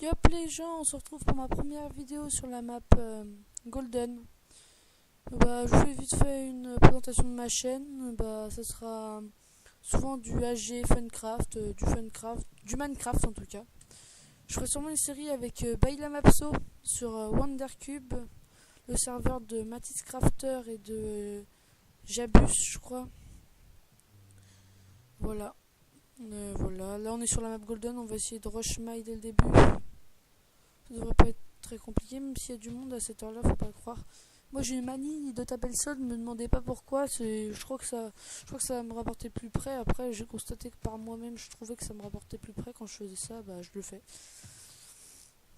Yop les gens, on se retrouve pour ma première vidéo sur la map Golden. Bah, je vous fais vite fait une présentation de ma chaîne. Bah, ça sera souvent du AG Funcraft, du Minecraft en tout cas. Je ferai sûrement une série avec Bayla Mapso sur Wondercube, le serveur de Matisse Crafter et de Jabus, je crois. Voilà. Voilà, là on est sur la map Golden, on va essayer de rush my dès le début. Ça devrait pas être très compliqué, même s'il y a du monde à cette heure-là, faut pas le croire. Moi j'ai une manie de taper le sol, ne me demandez pas pourquoi, je crois que ça va me rapporter plus près. Après j'ai constaté que par moi-même je trouvais que ça me rapportait plus près quand je faisais ça, bah je le fais.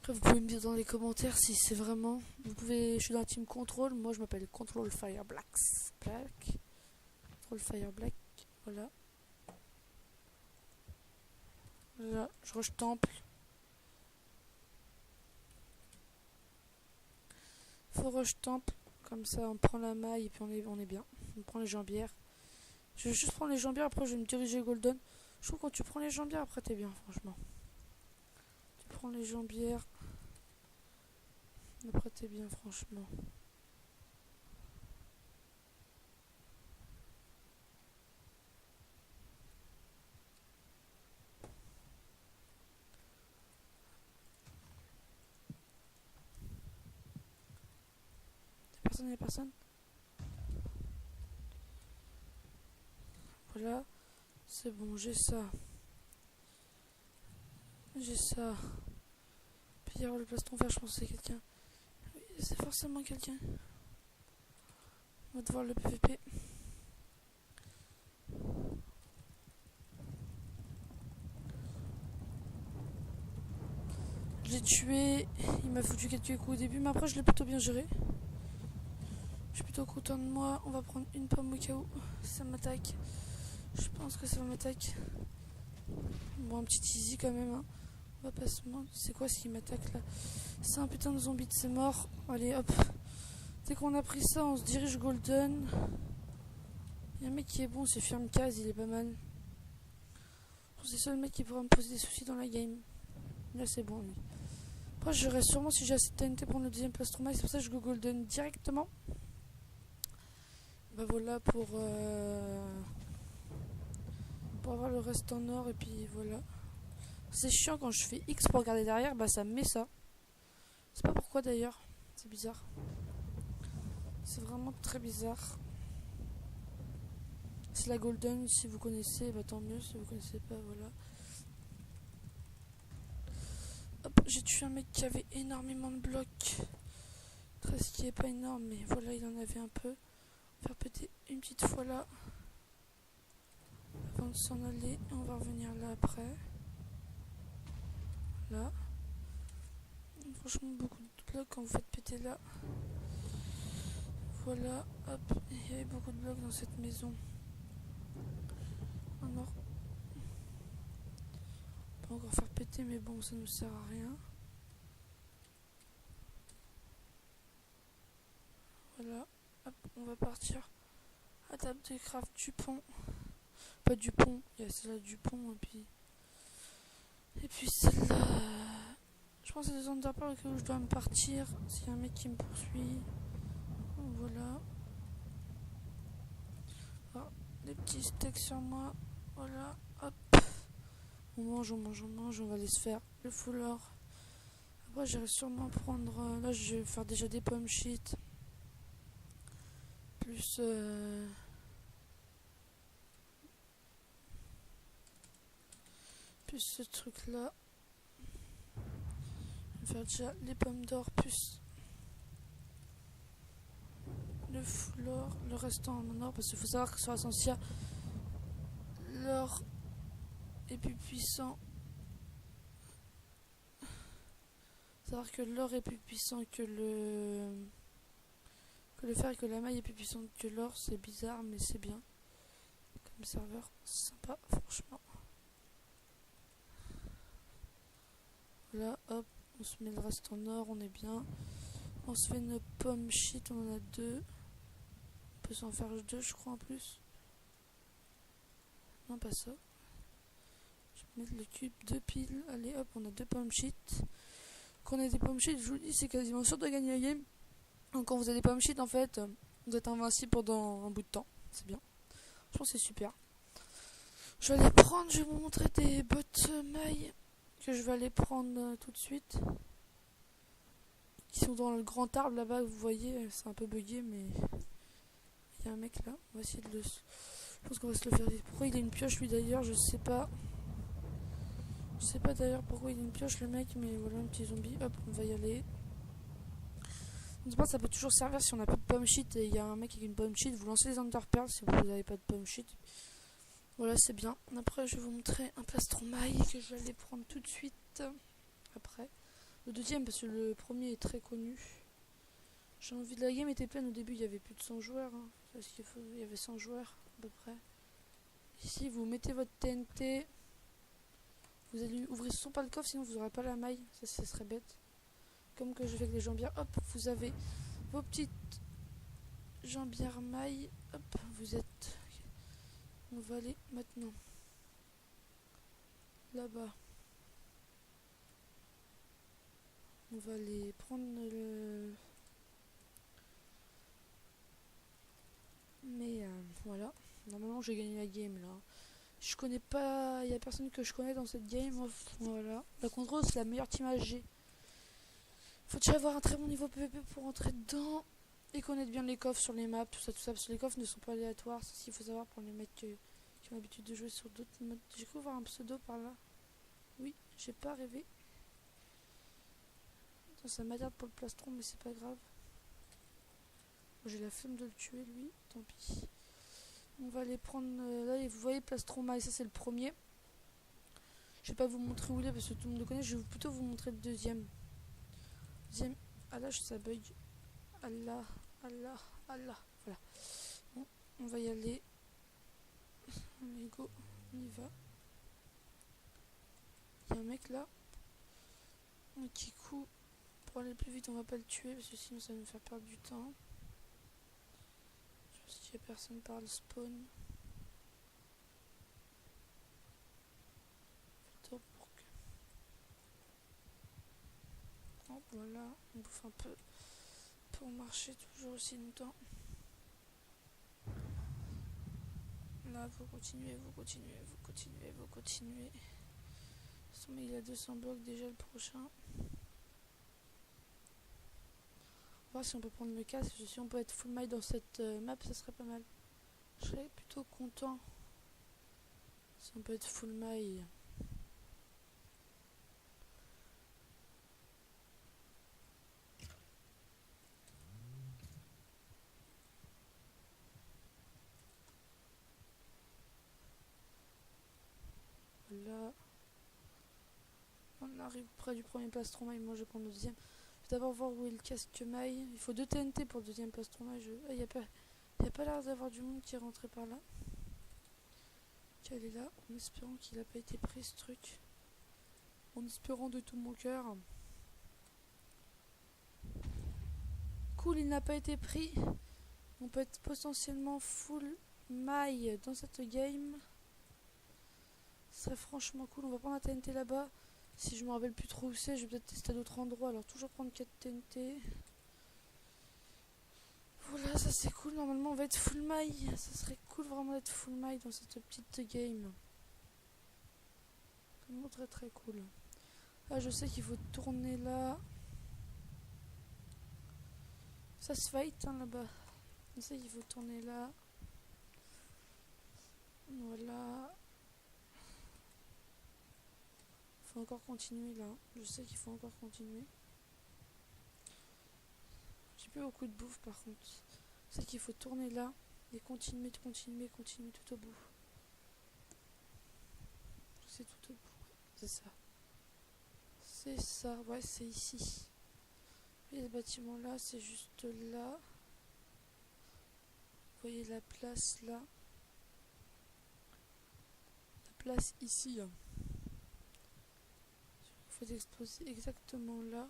Après vous pouvez me dire dans les commentaires si c'est vraiment. Je suis dans la team Control, moi je m'appelle Control Fire Black. Control Fire Black, voilà. Là, je rush temple. Faut rush temple, comme ça on prend la maille et puis on est bien. On prend les jambières. Je vais juste prendre les jambières, après je vais me diriger Golden. Je trouve que quand tu prends les jambières, après t'es bien, franchement. Tu prends les jambières, après t'es bien, franchement. Y'a personne. Voilà, c'est bon, j'ai ça. J'ai ça. Puis il y aura le plaston vert, je pense que c'est quelqu'un. Oui, c'est forcément quelqu'un. On va devoir le PVP. Je l'ai tué, il m'a foutu quelques coups au début, mais après je l'ai plutôt bien géré. Je suis plutôt content de moi. On va prendre une pomme au cas où ça m'attaque. Je pense que ça va m'attaquer. Bon, un petit easy quand même. Hein. On va pas se mentir. C'est quoi ce qui m'attaque là? C'est un putain de zombie, c'est mort. Allez hop. Dès qu'on a pris ça, on se dirige Golden. Il y a un mec qui est bon, c'est Firmcase, il est pas mal. C'est le seul mec qui pourra me poser des soucis dans la game. Là c'est bon lui. Après j'aurai sûrement, si j'ai assez de TNT, prendre le deuxième plastron, c'est pour ça que je go Golden directement. Bah voilà pour avoir le reste en or et puis voilà. C'est chiant quand je fais X pour regarder derrière, bah ça me met ça. C'est pas pourquoi d'ailleurs, c'est bizarre. C'est vraiment très bizarre. C'est la Golden, si vous connaissez, bah tant mieux, si vous connaissez pas, voilà. Hop, j'ai tué un mec qui avait énormément de blocs. Très ce qui est pas énorme, mais voilà, il en avait un peu. Faire péter une petite fois là. Avant de s'en aller, on va revenir là après. Là. Franchement, beaucoup de blocs quand vous faites péter là. Voilà, hop, il y avait beaucoup de blocs dans cette maison. Oh non. On peut encore faire péter, mais bon, ça ne sert à rien. Voilà, hop, on va partir à table de craft du pont. Pas du pont, il y a celle-là du pont, et puis celle-là. Je pense que c'est des underpearls que je dois me partir s'il y a un mec qui me poursuit. Voilà. Oh, des petits steaks sur moi. Voilà, hop. On mange, on va aller se faire le full or. Après, j'irai sûrement prendre. Là, je vais faire déjà des pommes shit. Plus. Plus ce truc là. Je vais faire déjà les pommes d'or plus le full or, le restant en or, parce qu'il faut savoir que sur Ascensia, l'or est plus puissant. Savoir que l'or est plus puissant que le fer et que la maille est plus puissante que l'or, c'est bizarre mais c'est bien. Comme serveur, sympa franchement. Là hop, on se met le reste en or, on est bien. On se fait une pomme shit, on en a deux. On peut s'en faire deux je crois en plus. Non pas ça. Je vais mettre le cube, deux piles. Allez hop, on a deux pommes shit. Quand on a des pommes shit, je vous dis, c'est quasiment sûr de gagner la game. Donc quand vous avez des pommes shit, en fait, vous êtes invincible pendant un bout de temps. C'est bien. Je pense que c'est super. Je vais aller prendre, je vais vous montrer des bottes mailles que je vais aller prendre tout de suite. Qui sont dans le grand arbre là-bas, vous voyez, c'est un peu bugué, mais il y a un mec là. On va essayer de le. Je pense qu'on va se le faire vivre. Pourquoi il a une pioche lui d'ailleurs, je sais pas. Je sais pas d'ailleurs pourquoi il a une pioche le mec, mais voilà un petit zombie. Hop, on va y aller. Je pense que ça peut toujours servir si on n'a pas de pomme shit et il y a un mec avec une pomme shit. Vous lancez les underpearls si vous n'avez pas de pomme shit. Voilà, c'est bien. Après, je vais vous montrer un plastron maille que je vais aller prendre tout de suite. Après, le deuxième parce que le premier est très connu. J'ai envie de la game était pleine au début, il y avait plus de 100 joueurs. Hein. Parce qu'il y avait 100 joueurs à peu près. Ici, vous mettez votre TNT. Vous allez ouvrir son pas le coffre, sinon vous n'aurez pas la maille. Ça serait bête. Comme que je fais avec les jambières. Hop, vous avez vos petites jambières mailles. Hop, vous êtes. On va aller maintenant là-bas. On va aller prendre le. Mais voilà. Normalement, j'ai gagné la game là. Je connais pas. Il y a personne que je connais dans cette game. Voilà. La contrôle, c'est la meilleure team AG. Faut déjà avoir un très bon niveau PVP pour rentrer dedans. Et connaître bien les coffres sur les maps, tout ça, parce que les coffres ne sont pas aléatoires. C'est ce qu'il faut savoir pour les mecs qui ont l'habitude de jouer sur d'autres modes. J'ai cru voir un pseudo par là. Oui, j'ai pas rêvé. Attends, ça m'attarde pour le plastron, mais c'est pas grave. J'ai la flemme de le tuer, lui. Tant pis. On va aller prendre... là, et vous voyez, plastron maille, ça c'est le premier. Je vais pas vous montrer où il est parce que tout le monde le connaît. Je vais plutôt vous montrer le deuxième. Deuxième... Ah là, ça bug. Allah, Allah, Allah. Voilà. Bon, on va y aller. Allez, go. On y va. Il y a un mec là. Un petit coup. Pour aller plus vite, on va pas le tuer parce que sinon ça va nous faire perdre du temps. Je pense qu'il y a personne par le spawn. Pour que... oh, voilà, on bouffe un peu pour marcher toujours aussi longtemps. Là, vous continuez, vous continuez, vous continuez, vous continuez. Mais il a 200 blocs déjà le prochain. On va voir si on peut prendre le casque. Si on peut être full maille dans cette map, ça serait pas mal. Je serais plutôt content si on peut être full maille. Voilà. On arrive près du premier plastron maille. Moi je vais prendre le deuxième. Je vais d'abord voir où est le casque maille. Il faut 2 TNT pour le deuxième plastron maille. Ah, il n'y a pas l'air d'avoir du monde qui est rentré par là. Elle est là, en espérant qu'il n'a pas été pris ce truc. En espérant de tout mon cœur. Cool, il n'a pas été pris. On peut être potentiellement full maille dans cette game. Ce serait franchement cool. On va prendre la TNT là-bas. Si je me rappelle plus trop où c'est, je vais peut-être tester à d'autres endroits. Alors toujours prendre 4 TNT. Voilà, ça c'est cool. Normalement on va être full maille. Ça serait cool vraiment d'être full maille dans cette petite game. Vraiment très très cool. Ah, je sais qu'il faut tourner là. Ça se fight hein, là-bas. Je sais qu'il faut tourner là. Voilà. Faut encore continuer là. Je sais qu'il faut encore continuer. J'ai plus beaucoup de bouffe par contre. Je sais qu'il faut tourner là et continuer tout au bout. C'est tout au bout. C'est ça. C'est ça. Ouais, c'est ici. Et le bâtiment là, c'est juste là. Vous voyez la place là. La place ici. Il faut exploser exactement là.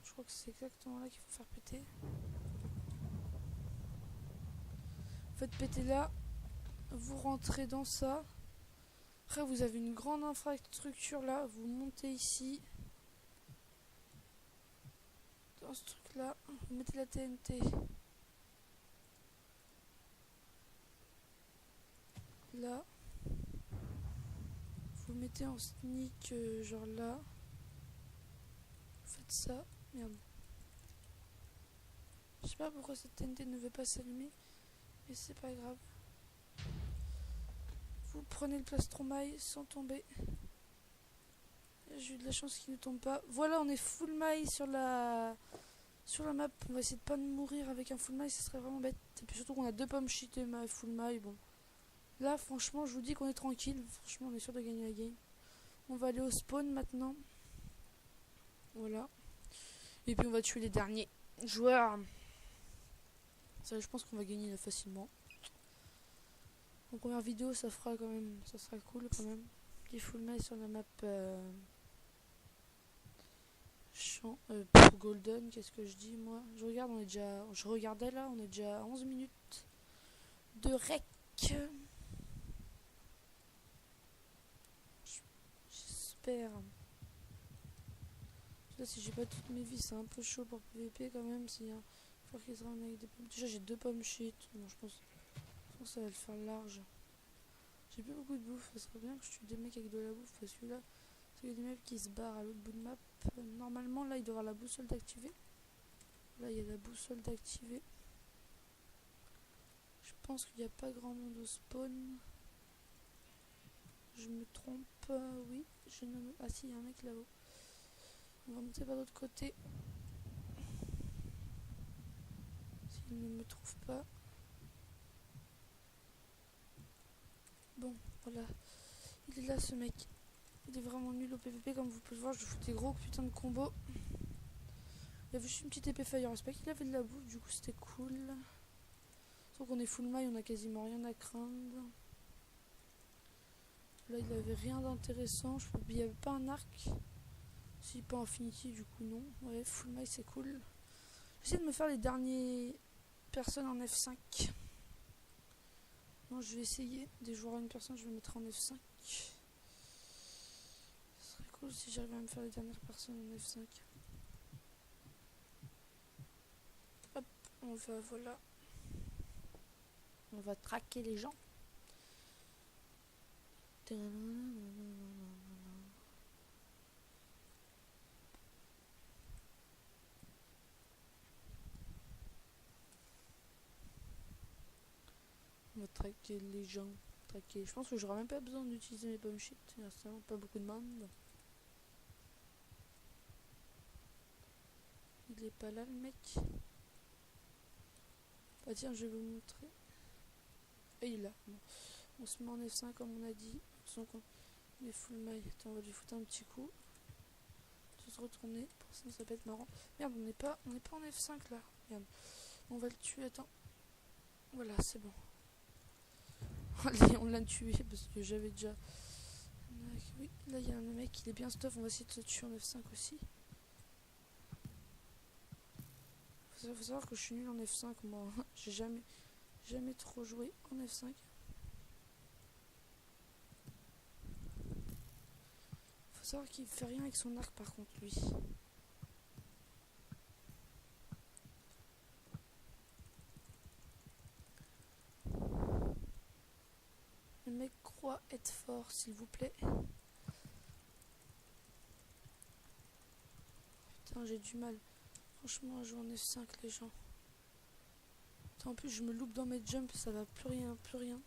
Je crois que c'est exactement là qu'il faut faire péter. Faites péter là. Vous rentrez dans ça. Après vous avez une grande infrastructure là. Vous montez ici. dans ce truc là, vous mettez la TNT là, vous mettez en sneak genre là, vous faites ça, merde. Je sais pas pourquoi cette TNT ne veut pas s'allumer, mais c'est pas grave. Vous prenez le plastron maille sans tomber. J'ai eu de la chance qu'il ne tombe pas. Voilà, on est full maille sur la map. On va essayer de pas mourir avec un full maille, ce serait vraiment bête. Et puis surtout qu'on a 2 pommes shit et ma full maille. Bon, là franchement je vous dis qu'on est tranquille. Franchement on est sûr de gagner la game. On va aller au spawn maintenant. Voilà. Et puis on va tuer les derniers joueurs. Ça, je pense qu'on va gagner là facilement. En première vidéo ça fera quand même, ça sera cool quand même. Des full maille sur la map pour Golden. Qu'est-ce que je dis moi? Je regarde, on est déjà, je regardais là, on est déjà à 11 minutes de rec. J'espère. Là si j'ai pas toutes mes vies c'est un peu chaud pour PVP quand même. S'il y a faut qu'ils se ramènent avec des pommes. Déjà j'ai 2 pommes shit. Bon je pense que ça va le faire large. J'ai plus beaucoup de bouffe. Ça serait bien que je tue des mecs avec de la bouffe parce que là il y a des mecs qui se barrent à l'autre bout de map. Normalement là il doit y avoir la boussole d'activer. Là il y a la boussole d'activer. Je pense qu'il n'y a pas grand monde au spawn. Je me trompe. Oui, je ne me... Ah si, il y a un mec là-haut. On va monter par l'autre côté. S'il ne me trouve pas. Bon, voilà. Il est là ce mec. Il est vraiment nul au PVP comme vous pouvez le voir. Je fous des gros putains de combos. Il avait juste une petite épée fire respect. Il avait de la bouffe, du coup c'était cool. Sauf qu'on est full maille, on a quasiment rien à craindre. Là il avait rien d'intéressant. Il n'y avait pas un arc. Si, pas Infinity, du coup non. Ouais, full maille c'est cool. J'essaie de me faire les derniers personnes en F5. Non, je vais essayer. Des joueurs à une personne, je vais mettre en F5. Ce serait cool si j'arrivais à me faire les dernières personnes en F5. Hop, on va, voilà. On va traquer les gens. On va traquer les gens. Traquer. Je pense que j'aurai même pas besoin d'utiliser mes pommes shit. Il reste vraiment pas beaucoup de monde. Il est pas là le mec. Ah tiens, je vais vous montrer. Et il est là. Bon. On se met en F5 comme on a dit. On est full maille. Attends, on va lui foutre un petit coup. On va se retourner. Pour ça, ça peut être marrant. Merde, on n'est pas en F5 là. Merde. On va le tuer. Attends. Voilà, c'est bon. Allez, on l'a tué parce que j'avais déjà. Oui, là il y a un mec, il est bien stuff. On va essayer de se tuer en F5 aussi. Faut savoir que je suis nul en F5. Moi, j'ai jamais trop joué en F5. Faut savoir qu'il fait rien avec son arc par contre, lui. Le mec croit être fort, s'il vous plaît. Putain, j'ai du mal. Franchement, à jouer en F5, les gens. Putain, en plus, je me loupe dans mes jumps, ça va plus rien, plus rien.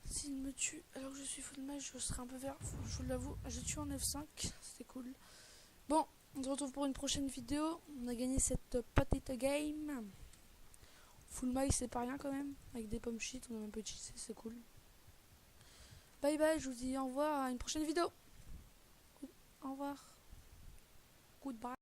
S'il me tue alors que je suis full match, je serai un peu vert, je vous l'avoue. J'ai tué en F5, c'était cool. Bon, on se retrouve pour une prochaine vidéo. On a gagné cette petite game. Full maille, c'est pas rien quand même. Avec des pommes shit, on a même pas utilisé, c'est cool. Bye bye, je vous dis au revoir à une prochaine vidéo. Au revoir. Goodbye.